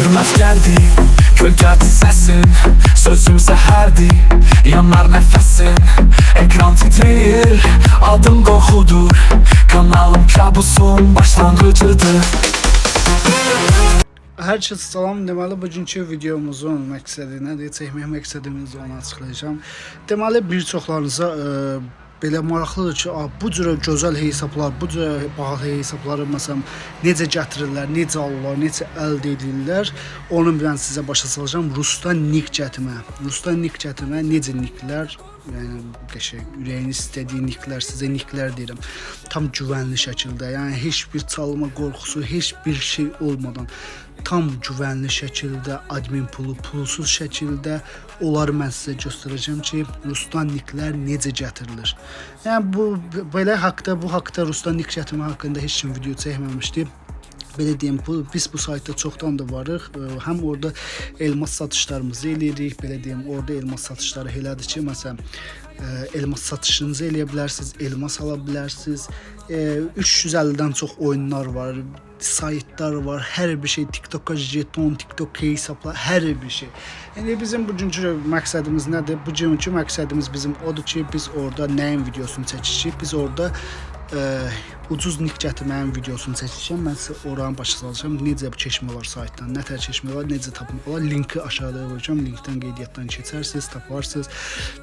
Görmez geldi gölgədi səsin, sözüm zəhərdi, yanar nəfəsin. Ekran titrəyir, adım qorxudur, kanalım kabusum başlanğıcıdır. Hər kəsə salam. Deməli bugünkü videomuzun məqsədi nədir? Çəkmək məqsədimizi onu açıqlayacağam. Deməli bir çoxlarınıza belə maraqlıdır ki, bu cür gözəl hesablar, bu cür bahalı hesabları məsələn necə gətirirlər, necə alırlar, necə əldə edirlər? Onu mən sizə başa salacağam. Rusdan nick gətirmə, necə nicklər, yəni qəşəng ürəyiniz istədiyi nicklər, sizə nicklər deyirəm. Tam güvənli şəkildə, yəni heç bir çalma qorxusu, heç bir şey olmadan tam güvənli şəkildə, admin pulsuz şəkildə onları mən sizə göstərəcəm ki, Rusdan nicklər necə gətirilir. Yəni bu haqda Rusdan nick gətirmə haqqında heç kim video çəkməmişdi. Belə deyim, biz bu saytda çoxdan da varıq. Həm orada elmas satışlarımızı eləyirik, belə deyim, orada elmas satışları elədir ki, məsələn, elmas satışınızı eləyə bilərsiniz, elmas ala bilərsiniz. 350-dən çox oyunlar var, saytlar var, hər bir şey, TikTok jeton, TikTok hesablar, hər bir şey. Yəni bizim bugünkü məqsədimiz nədir? Bugünkü məqsədimiz bizim odur ki, biz orada nəyin videosunu çəkəcəyik? Biz orada ucuz nick gətirməyin videosunu çəkəcəm. Mən sizə oranı başa salacağam. Necə keçmək olar saytdan, nə tər keçmək olar, necə tapmaq olar. Linki aşağıda qoyacağam. Linkdən qeydiyyatdan keçərsiniz, taparsınız.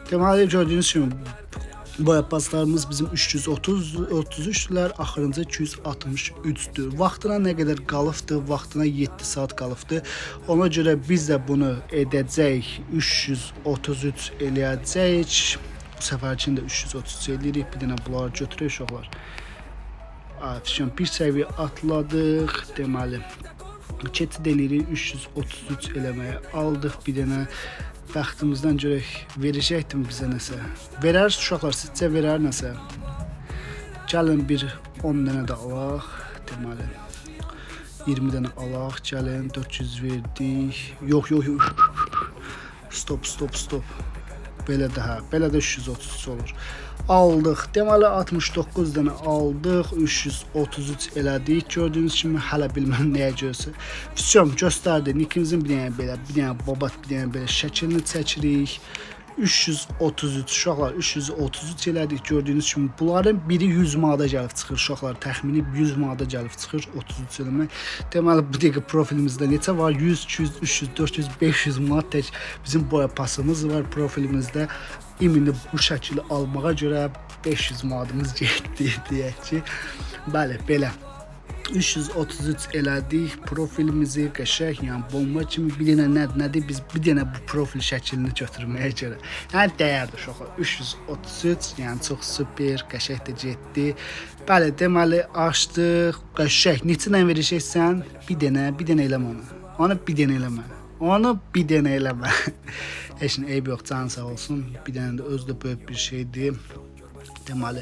Deməli gördüyünüz kimi bu paslarımız bizim 333'lər, axırıncı 263'dür. Vaxtına nə qədər qalıbdır? Vaxtına 7 saat qalıbdır. Ona görə biz də bunu edəcəyik, 333 eləyəcəyik. Bu səfərçində 333 eləyirik. Bir dənə bunları götürək uşaqlar. Afişan bir səviyyə atladıq. Deməli keçid eləyirik, 333 eləməyə aldıq. Bir dənə bəxtimizdən görək, verəcəkdim bizə nəsə. Verər uşaqlar, sizcə verər nəsə? Gəlin bir 10 dənə də alaq. Deməli 20 dənə alaq. Gəlin 400 verdik. Yox. Stop. Belə də 333 olur. Aldıq. Deməli 69 dənə aldıq. 333 elədik. Gördüyünüz kimi hələ bilməm nəyə görsə. Füsyon göstərdi. Nickimizin bir dənə babat, bir dənə belə şəklini çəkirik. 333 uşaqlar, 333 elədik. Gördüyünüz kimi bunların biri 100 manata gəlib çıxır uşaqlar. Təxmini 100 manata gəlib çıxır 33 eləmək. Deməli bu dəqiqə profilimizdə neçə var? 100, 200, 300, 400, 500 manat tək bizim boya pasımız var profilimizdə. İmini bu şəkildə almağa görə 500 manatımız getdi deyək ki. Bəli, belə 333 elədik profilimizi qəşəng, yəni bomba kimi. Bir dənə nədir? Biz bir dənə bu profil şəklini götürməyə görə. Yəni dəyərli uşaqlar. 333, yəni çox super, qəşəng də getdi. Bəli, deməli açdıq. Qəşəng. Neçə verəcəksən? Bir dənə eləmə onu. Onu bir dənə eləmə. Heç nə eyb yox, can sağ olsun. Bir dənə də özü də böyük bir şeydir. Deməli,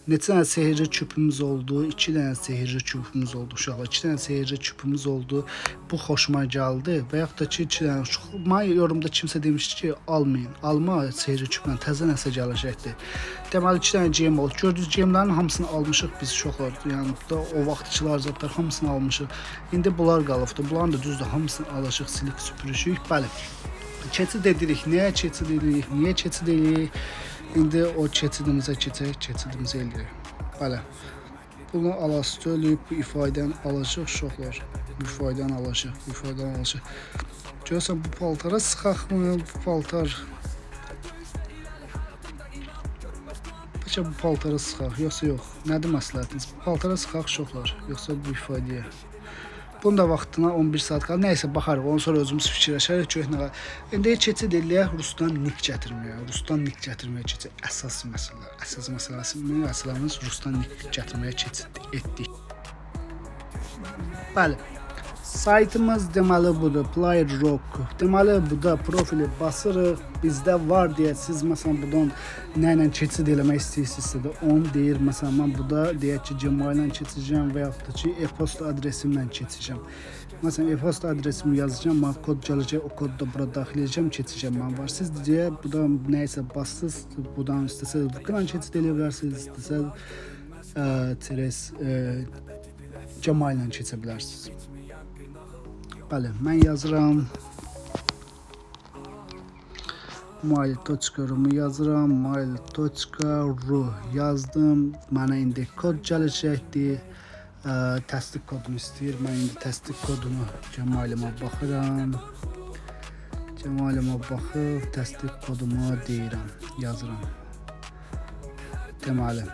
neçə dənə sehirci küpümüz oldu? 2 dənə sehirci küpümüz oldu uşaqlar. 2 dənə sehirci küpümüz oldu. Bu xoşuma gəldi. Və yaxud da ki, 2 dənə mən yorumda kimsə demişdi ki, almayın. Alma sehirci küplə təzə nəsə gələcəkdir. Deməli 2 dənə gem oldu. Gördüyünüz gemlərin hamısını almışıq biz uşaqlar. Yəni da o vaxtçılar zətlər hamısını almışıq. İndi bunlar qalıbdı. Bunların da düzdür hamısını alacaq, silik süpürüşük. Bəli. Keçid edirik. Niyə keçid edirik? İndi o keçidimizə keçək, keçidimizi eləyirik. Bəli. Bunu alastölüb, bu ifadəni alacaq uşaqlar. Bu ifadəni alacaq. Görürsən bu paltara sıxaqmı? Bu paltar. Bəlkə bu paltara sıxaq, yoxsa yox. Nədir məsləhətiniz? Bu paltara sıxaq uşaqlar, yoxsa bu ifadəyə. Bunun da vaxtına 11 saat qalır. Nəysə baxarıq. Ondan sonra özümüz fikirləşərik. Köhnə. İndi keçid eləyək Rusdan nick gətirməyə. Rusdan nick gətirməyə keçək. Əsas məsələmiz Rusdan nick gətirməyə keçid etdik. Bəli. Saytımız deməli budur. Player Rock. Deməli burada profili basırıq. Bizdə var deyə siz məsələn buradan nə ilə keçid eləmək istəyirsinizsə də onu deyir. Məsələn mən burada deyək ki, Gmail ilə keçəcəm və yaxud da ki, e-posta adresimlə keçəcəm. Məsələn e-posta adresimi yazacağam, mən kod gələcək, o kodu da bura daxil edəcəm, keçəcəm mən var. Siz deyə buradan nəysə bassınız, buradan istəsəz buradan keçid eləyə bilərsiniz, istəsəz Gmail ilə keçə bilərsiniz. Bəli, mən yazıram. Mail.ru-mu yazıram. Mail.ru yazdım. Mənə indi kod gələcəkdir. Təsdiq kodunu istəyir. Mən indi təsdiq kodunu Cəmalıma baxıram. Cəmalıma baxıb təsdiq kodumu deyirəm, yazıram. Deməli,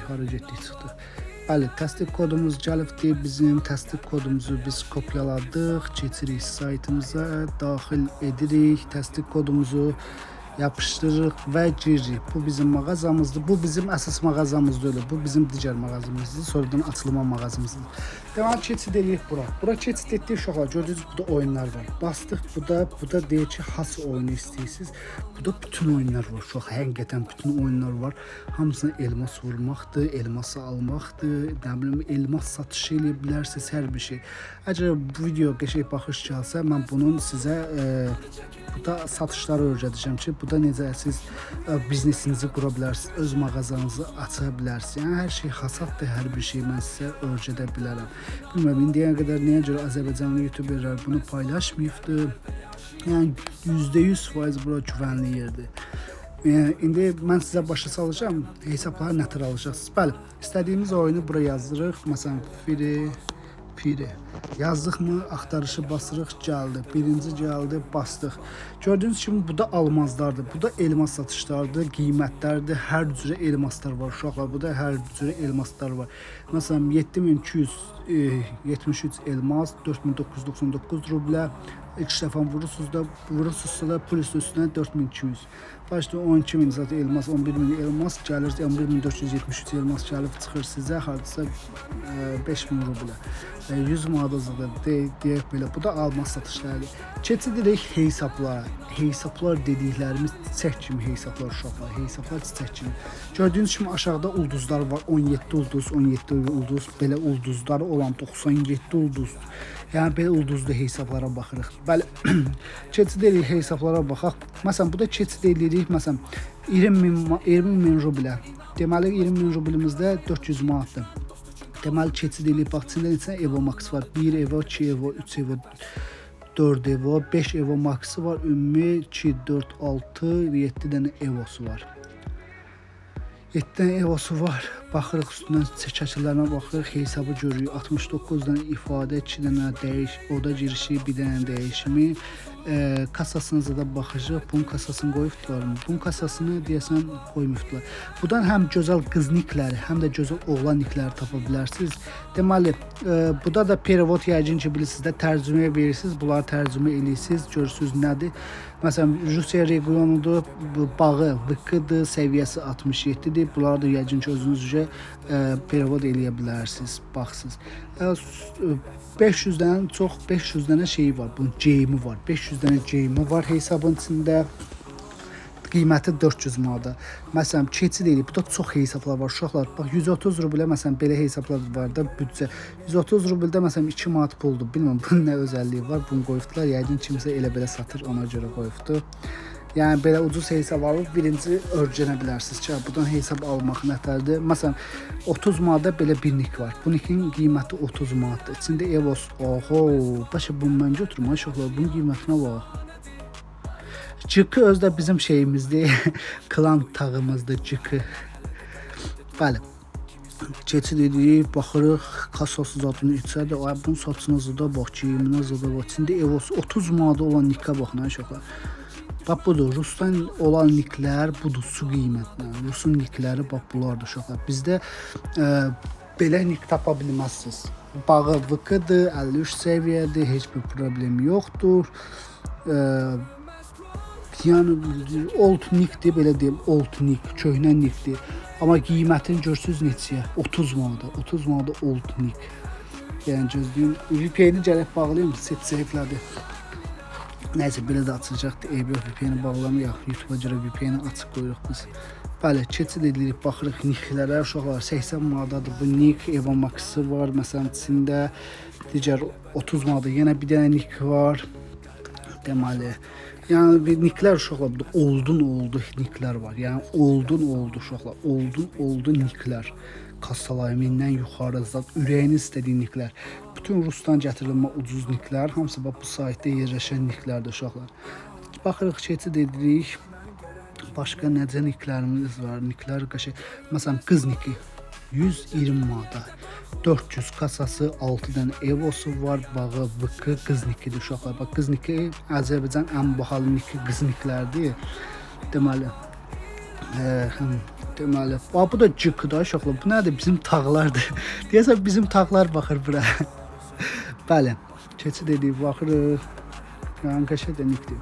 hara getdik çıxdı. Bəli, təsdiq kodumuz gəlibdir. Bizim təsdiq kodumuzu biz kopyaladıq, keçirik saytımıza, daxil edirik, təsdiq kodumuzu yapışdırırıq və giririk. Bu bizim mağazamızdır. Bu bizim əsas mağazamız deyil. Bu bizim digər mağazamızdır. Sonradan açılma mağazamızdır. Deməli keçid edirik bura. Bura keçid etdik uşaqlar. Gördünüz burada oyunlar var. Bastıq burada deyir ki, hansı oyunu istəyirsiniz. Burada bütün oyunlar var. Uşaq həqiqətən bütün oyunlar var. Hamısına elmas vurmaqdır, elması almaqdır, nə bilim elmas satışı eləyə bilərsiniz, hər bir şey. Əgər bu video qəşəng baxış gəlsə, mən bunun sizə burada satışları öyrədəcəm ki, burada necə siz biznesinizi qura bilərsiniz, öz mağazanızı aça bilərsiniz. Yəni hər şey hasaddır, hər bir şey mən sizə öyrədə bilərəm. Bilmirəm, indiyə qədər nəyə görə Azərbaycanlı youtuberlər bunu paylaşmayıbdı. Yəni %100% bura güvənli yerdir. İndi mən sizə başa salacağım, hesabları nətər alacaqsınız. Bəli, istədiyimiz oyunu bura yazdırıq. Məsələn, Free yazdıq mı, axtarışı basırıq, gəldi. Birinci gəldi, bastıq. Gördüyünüz kimi bu da almazlardır. Bu da elmas satışlardır, qiymətlərdir. Hər cürə elmaslar var uşaqlar. Bu da hər cürə elmaslar var. Məsələn, 7273 elmas, 4999 rublə. İlk dəfə vurursunuzsa da plus üstünə 4200. Başda 12000 zaten elmas, 11000 elmas gəlir, 11473 elmas gəlib çıxır sizə, hardasa 5000 rublə. 100 manatda deyək belə. Bu da alma satışlarıdır. Keçid edirik hesablara. Hesablar dediklərimiz çiçək kimi hesablar uşaqlar. Hesablar çiçək kimi. Gördüyünüz kimi aşağıda ulduzlar var. 17 ulduz, 17 ulduz, belə ulduzları olan 97 ulduz. Yəni belə ulduzlu hesablara baxırıq. Bəli, keçid edirik hesablara baxaq. Məsələn, bu da keçid edirik. Məsələn, 20.000 rublə. Deməli, 20.000 rublimizdə 400 manatdır. Deməli, keçid edirik. Bax, içində neçə Evo Max var? 1 Evo, 2 Evo, 3 Evo, 4 Evo, 5 Evo Max'ı var. Ümumi 2, 4, 6, 7 dənə Evo'su var. 7 dənə Evo'su var. Baxırıq üstündən çəkəçilərinə baxırıq. Hesabı görürük. 69 dənə ifadə, 2 dənə oda girişi, 1 dənə dəyişimi. Kasasınıza da baxacaq. Bunun kasasını qoyubdular mı? Bunun kasasını deyəsən qoymuşdular. Buradan həm gözəl qız nikləri, həm də gözəl oğlan nikləri tapa bilərsiniz. Deməli, burada da perevod yəqin ki bilirsiniz də tərcüməyə verirsiniz. Bunları tərcümə edirsiniz. Görürsünüz nədir? Məsələn, Rusiya regionudur, bağı VK-dır, səviyyəsi 67-dir. Bunları da yəqin ki özünüzcə perevod eləyə bilərsiniz. Baxsınız. 500-dən çox 500 dənə şeyi var. Bunun geyimi var. 500 dənə geyimi var hesabın içində. Qiyməti 400 manata. Məsələn, keçid edib. Burada çox hesablar var uşaqlar. Bax 130 rublə məsələn belə hesablar var da büdcə. 130 rubldə məsələn 2 manat puldur. Bilmirəm bunun nə özəlliyi var. Bunu qoyubdular. Yəqin kimsə elə belə satır, ona görə qoyubdu. Yəni belə ucuz hesab alıb birinci öyrənə bilərsiniz ki, buradan hesab almaq nətərdir. Məsələn, 30 manata belə bir nik var. Bu nikin qiyməti 30 manatdır. İçində Evos. Oho, başa bunu mən götürüm uşaqlar. Bunun qiymətinə bax. Cıkı özdə bizim şeyimizdir. Klan tağımızdır cıkı. Bəli. Keçid edirik, baxırıq, kasası zadını içədir. Ay bunun saçınızı da bax, giyiminizə də bax. İçində Evos 30 manata olan nikə baxın uşaqlar. Bax budur, Rusdan olan niklər budur su qiymətlə. Rusun nikləri bax bunlardır uşaqlar. Bizdə belə nik tapa bilməzsiniz. Bağı VK-dır, 53 səviyyədir, heç bir problem yoxdur. Yəni old nikdir, belə deyim, old nik, köhnə nikdir. Amma qiymətini görsünüz neçəyə? 30 manata, 30 manata old nik. Yəni gözləyim, VPN-i gəlib bağlayayım, set zəiflədi. Nəysə, belə də açılacaqdır. Eybi yox, VPN-i bağlamayaq. YouTube'a görə VPN-i açıq qoyuruq biz. Bəli, keçid edirik, baxırıq niklərə. Uşaqlar 80 manatadır bu nik. Evo Max-ı var. Məsələn, içində digər 30 manata yenə bir dənə nik var. Deməli, yəni bir niklər uşaqlar, burada oldu niklər var. Yəni oldu uşaqlar, oldu niklər. Kassalayımından yuxarı zat, ürəyiniz istədiyi niklər. bütün Rusdan gətirilmə ucuz niklər, hamısı bax bu saytda yerləşən niklərdir uşaqlar. Baxırıq keçid edirik. Başqa necə niklərimiz var? Niklər qəşəng. Məsələn, qız niki 120 manata. 400 kasası, 6 dənə evosu var, bağı, vıkı, qız nikidir uşaqlar. Bax, qız niki Azərbaycan ən bahalı niki qız niklərdir. Deməli, bax, bu da cıqıdır uşaqlar. Bu nədir? Bizim tağlardır. Deyəsən bizim tağlar baxır bura. Bəli, keçid edib baxırıq. Yəni qəşəng də nikdir.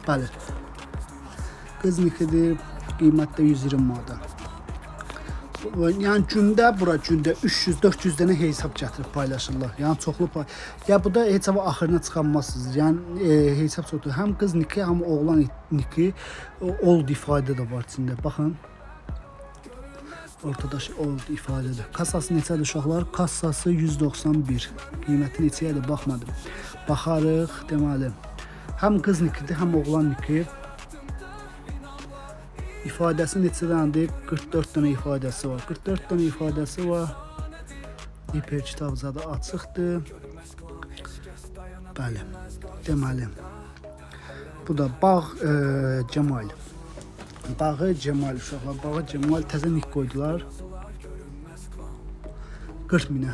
Bəli. Qız nikidir. Qiymətdə 120 manata. Yəni gündə 300-400 dənə hesab gətirib paylaşırlar. Yəni çoxlu ya bu da heç vaxt axırına çıxanmazsınız. Yəni hesab çoxdur. Həm qız niki, həm oğlan niki old ifadə də var içində. Baxın. Ortada old ifadədir. Kassası neçədir uşaqlar? Kassası 191. Qiyməti neçəyədir baxmadım. Baxarıq, deməli. Həm qız nikidir, həm oğlan niki. İfadəsi neçə dənədir? 44 dənə ifadəsi var. 44 dənə ifadəsi var. İper kitabzadə açıqdır. Bəli. Deməli. Bu da Bağ Cemal. Bağı Cemal uşaqlar. Bağı Cemal təzə nik qoydular. 40 minə.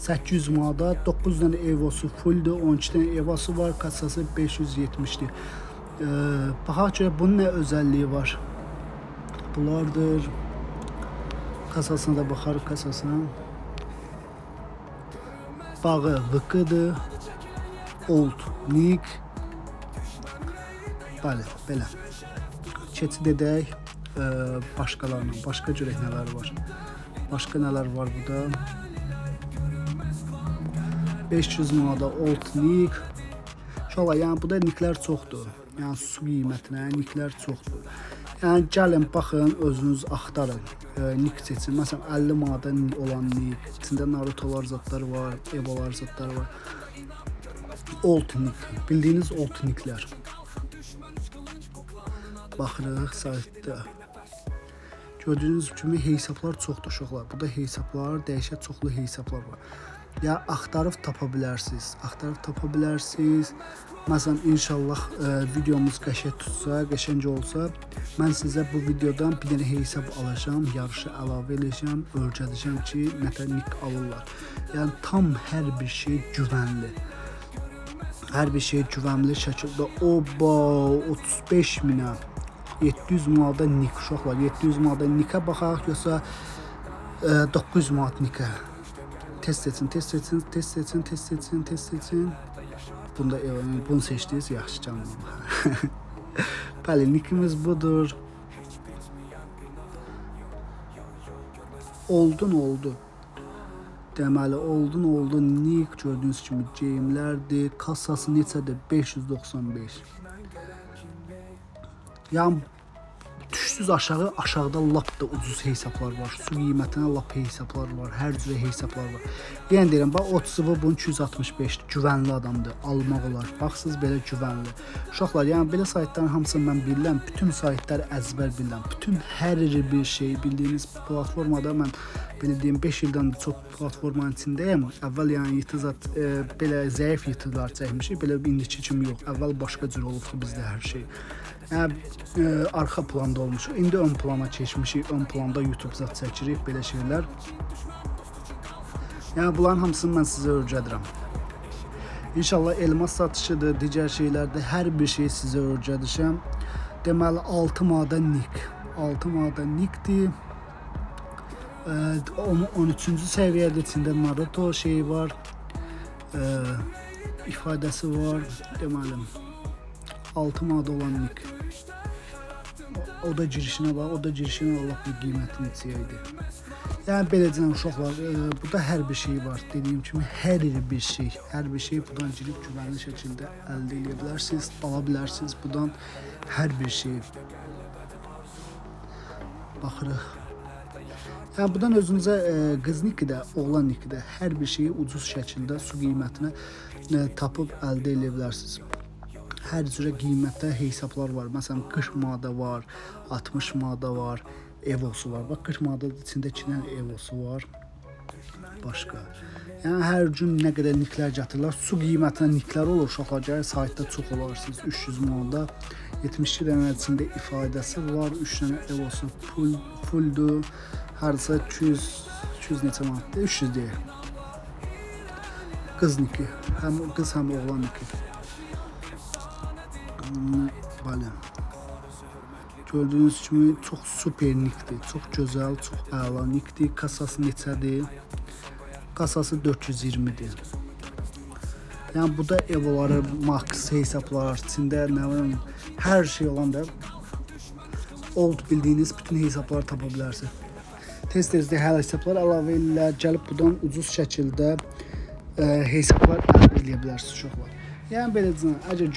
800 manada 9 dənə evosu fulldur. 12 dənə evosu var. Kassası 570'dir. Baxaq görə bunun nə özəlliyi var? Bunlardır. Kasasına da baxarıq kasasına. Bağı vıqıdır. Old nik. Bəli, belə. Keçid edək başqalarına. Başqa görək nələr var. Başqa nələr var burada? 500 manada old nik. İnşallah, yəni bu da niklər çoxdur. Yəni su qiymətinə niklər çoxdur. Yəni gəlin baxın, özünüz axtarın. Nik seçin. Məsələn 50 manada olan nik, içində Narutolar zadları var, Evolar zadları var. Old nik, bildiyiniz old niklər. Baxırıq saytda. Gördüyünüz kimi hesablar çoxdur uşaqlar. Burada hesablar, dəyişən çoxlu hesablar var. Ya axtarıb tapa bilərsiniz. Axtarıb tapa bilərsiniz. Məsələn, inşallah videomuz qəşəng tutsa, qəşəng olsa, mən sizə bu videodan bir dənə hesab alacağam, yarışı əlavə edəcəm, öyrədəcəm ki, nətər nik alırlar. Yəni tam hər bir şey güvənli. Hər bir şey güvənli şəkildə. Oba, 35 minə. 700 manada nik uşaqlar. 700 manada nikə baxaq, yoxsa 900 manat nikə. Test seçin, test seçin, test seçin, test seçin, test seçin. Bunu seçdiniz, yaxşı canım. Bəli, nikimiz budur. Oldu. Deməli, oldu. Nik gördüyünüz kimi geyimlərdir. Kassası neçədir? 595. Yəni düşsüz aşağı, aşağıda lap da ucuz hesablar var. Su qiymətinə lap hesablar var. Hər cürə hesablar var. Yəni deyirəm, bax 30-u bunun 265 güvənli adamdır. Almaq olar. Baxsınız belə güvənli. Uşaqlar, yəni belə saytların hamısını mən bilirəm. Bütün saytları əzbər bilirəm. Bütün hər bir şey bildiyiniz platformada mən belə deyim 5 ildən çox platformanın içindəyəm. Əvvəl yəni yetizat belə zəif yetizlər çəkmişik. Belə indiki kimi yox. Əvvəl başqa cür olubdu bizdə hər şey. Yəni arxa planda olmuş. İndi ön plana keçmişik. Ön planda YouTube zat çəkirik belə şeylər. Yəni bunların hamısını mən sizə öyrədirəm. İnşallah elmas satışıdır, digər şeylərdə hər bir şey sizə öyrədəcəm. Deməli 6 manada nik. 6 manada nikdir. 13-cü səviyyədə içində Naruto şeyi var. İfadəsi var. Deməli 6 manada olan nik. O da girişinə bax, o da girişinə Allah bir qiyməti neçəyə idi. Yəni beləcə uşaqlar, burada hər bir şey var. Dediyim kimi hər bir şey buradan girib güvənli şəkildə əldə edə bilərsiniz, ala bilərsiniz. Buradan hər bir şey. Baxırıq. Yəni buradan özünüzə qız nikidə, oğlan nikidə hər bir şeyi ucuz şəkildə su qiymətinə tapıb əldə edə bilərsiniz. Hər cürə qiymətdə hesablar var. Məsələn 40 manada var, 60 manada var, Evosu var. Bax 40 manata içində 2 dənə Evosu var. Başqa. Yəni hər gün nə qədər niklər gətirirlər. Su qiymətinə niklər olur. Uşaqlar gəlir saytda çox olarsınız. 300 manata 72 dənə içində ifadəsi var. 3 dənə Evosu fulldur. Hardasa 200 neçə manatdır? 300 deyək. Qız niki. Həm qız həm oğlan niki. Bəli. Gördüyünüz kimi çox super nikdir. Çox gözəl, çox əla nikdir. Kasası neçədir? Kasası 420'dir. Yəni bu da Evoları, Max hesablar içində nə bilim hər şey olan da old bildiyiniz bütün hesabları tapa bilərsiniz. Tez-tez də hər hesablar əlavə edirlər. Gəlib buradan ucuz şəkildə hesablar əldə edə bilərsiniz uşaqlar. Yəni belə deyim, əgər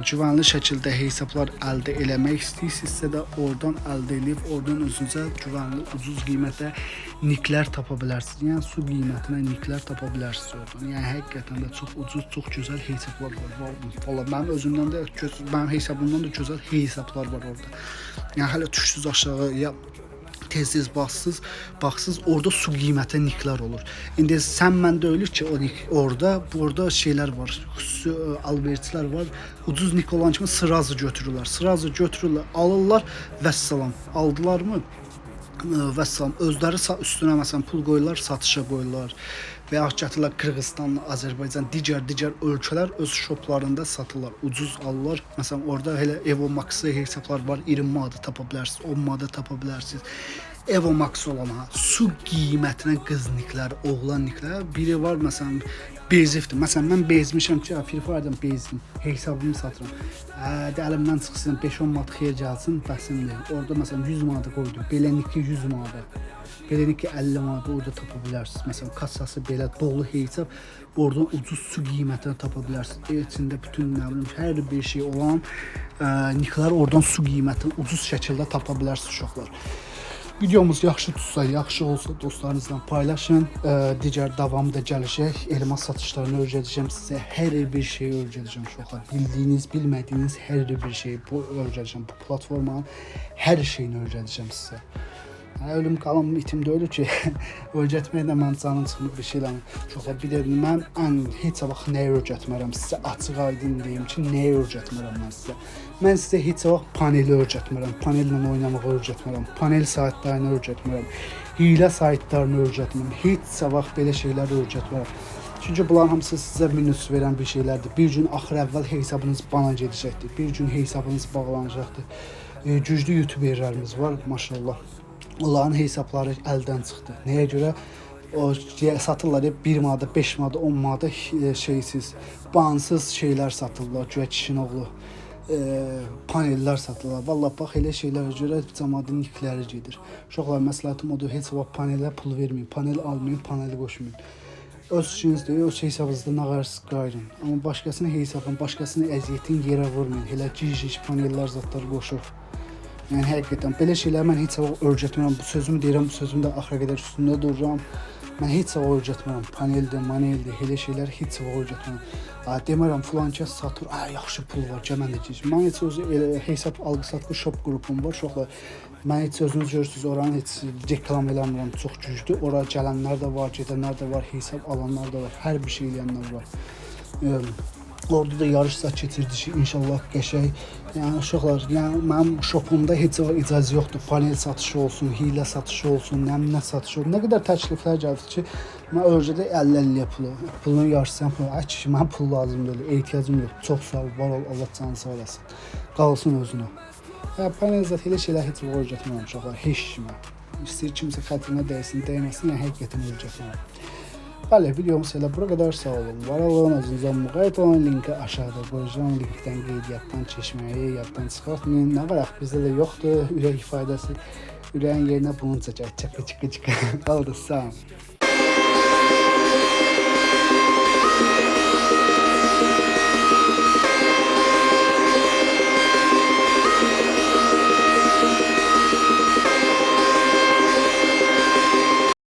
güvənli şəkildə hesablar əldə eləmək istəyirsinizsə də oradan əldə edib, oradan özünüzə güvənli, ucuz qiymətə niklər tapa bilərsiniz. Yəni su qiymətinə niklər tapa bilərsiniz oradan. Yəni həqiqətən də çox ucuz, çox gözəl hesablar var. Valla mənim özümdən də, mənim hesabımdan da gözəl hesablar var orada. Yəni hələ düşsüz aşağı tez-tez baxsız orada su qiymətə niklər olur. İndi sən məndə ölür ki, o nik orada, burada şeylər var, xüsusi alverçilər var. Ucuz nik olan kimi sırazı götürürlər, alırlar, vəssalam. Aldılarmı? Vəssalam. Özləri üstünə məsələn pul qoyurlar, satışa qoyurlar. Və ya gətirirlər Qırğızstan, Azərbaycan, digər ölkələr öz shoplarında satırlar, ucuz alırlar. Məsələn, orada elə Evo Max hesablar var, 20 manata tapa bilərsiniz, 10 manata tapa bilərsiniz. Evo Max olana su qiymətinə qız niklər, oğlan niklər, biri var məsələn bezifdir. Məsələn, mən bezmişəm ki, Free Fire-dan bezdim, hesabımı satıram. Əlimdən çıxsın, 5-10 manat xeyir gəlsin, bəsimdir. Orada məsələn 100 manata qoydum, beləninki 100 manata. Beləliklə 50 manata orada tapa bilərsiniz. Məsələn, kassası belə dolu hesab, oradan ucuz su qiymətinə tapa bilərsiniz. İçində bütün nə bilim hər bir şey olan niklər oradan su qiymətini ucuz şəkildə tapa bilərsiniz uşaqlar. Videomuz yaxşı tutsa, yaxşı olsa dostlarınızla paylaşın. Digər davamı da gələcək. Elmas satışlarını öyrədəcəm sizə. Hər bir şeyi öyrədəcəm uşaqlar. Bildiyiniz, bilmədiyiniz hər bir şeyi öyrədəcəm. Bu platformanın hər şeyini öyrədəcəm sizə. Ölüm qalım itim də ölür ki, öyrətməklə mən canım çıxmır bir şeylə. Uşaqlar bir də mən heç vaxt nəyi öyrətmərəm sizə, açıq aydın deyim ki, nəyi öyrətmərəm mən sizə. Mən sizə heç vaxt paneli öyrətmərəm, panellə oynamağı öyrətmərəm, panel saytlarını öyrətmərəm, hilə saytlarını öyrətmərəm, heç vaxt belə şeylər öyrətmərəm. Çünki bunların hamısı sizə minus verən bir şeylərdir. Bir gün axır əvvəl hesabınız bana gedəcəkdir, bir gün hesabınız bağlanacaqdır. Güclü youtuberlərimiz var, maşallah. Onların hesabları əldən çıxdı. Nəyə görə? O satırlar 1 manata, 5 manata, 10 manata şeysiz, bansız şeylər satırlar. Güya kişinin oğlu panellər satırlar. Vallahi bax elə şeylərə görə cəmaatın nikləri gedir. Uşaqlar məsləhətim odur, heç vaxt panelə pul verməyin, panel almayın, paneli qoşmayın. Öz işinizdə, öz hesabınızda nağarsız qayırın. Amma başqasının hesabını, başqasının əziyyətini yerə vurmayın. Elə gic panellər zatlar qoşur. Yəni həqiqətən belə şeylər mən heç vaxt öyrətmərəm. Bu sözümü deyirəm, bu sözümü də axıra qədər üstündə dururam. Mən heç vaxt öyrətmərəm. Paneldir, maneldir, elə şeylər heç vaxt öyrətmərəm. Demərəm filan kəs satır, yaxşı pul var, gəl mən də keçim. Mən heç öz hesab alqı-satqı shop qrupum var, uşaqlar. Mən heç özünüz görürsünüz, oranı heç reklam eləmirəm, çox güclü. Ora gələnlər də var, gedənlər də var, hesab alanlar da var, hər bir şey eləyənlər var. Orada da yarışlar keçirdi ki, inşallah qəşəng. Yəni uşaqlar, yəni mənim shopumda heç icazə yoxdur. Panel satışı olsun, hilə satışı olsun, nə satışı olsun. Nə qədər təkliflər gəldi ki, mən öyrədə 50-50 pulun yarısını pul. Ay kişi, mən pul lazım deyil, ehtiyacım yox. Çox sağ ol, var ol, Allah canını sağ olasın. Qalsın özünə. Panel zat elə şeylər heç öyrətmərəm uşaqlar, heç kimə. İstəyir kimsə xətrinə dəysin, dəyməsin, yəni həqiqətən öyrətmərəm. Bəli, videomuz elə bura qədər, sağ olun, var olun, özünüzə müqayət olun, linki aşağıda qoyacağım, linkdən qeydiyyatdan keçməyi yaddan çıxartmayın. Nə var, bizdə də yoxdur, ürək ifadəsi, ürəyin yerinə bunu çəkək, çıqı, qaldı, sağ olun.